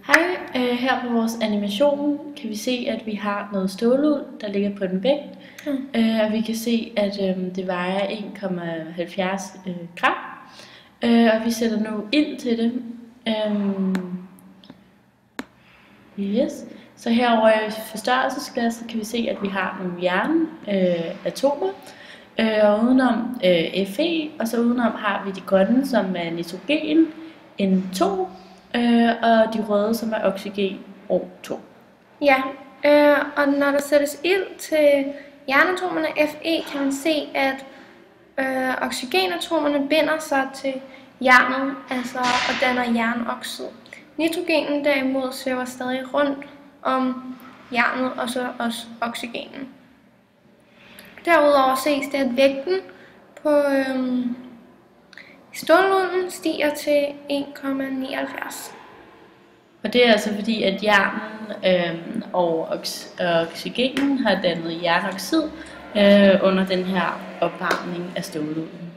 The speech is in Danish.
Hej, her på vores animation kan vi se, at vi har noget ståluld, der ligger på en vægt. Og vi kan se, at det vejer 1,70 gram. Og vi sætter nu ild til det. Yes. Så herovre i forstørrelsesglasset kan vi se, at vi har nogle jernatomer. Og udenom Fe, og så udenom har vi de grønne, som er nitrogen, N2, og de røde, som er oxygen, O2. Ja, og når der sættes ild til jernatomerne Fe, kan man se, at oxygenatomerne binder sig til jernet, og danner jernoxid. Nitrogenen derimod svæver stadig rundt om jernet, og så også oxygenen. Derudover ses det, at vægten på stålulden stiger til 1,79. Og det er altså fordi, at jernen og oxygenen har dannet jernoxid under den her opvarmning af stålulden.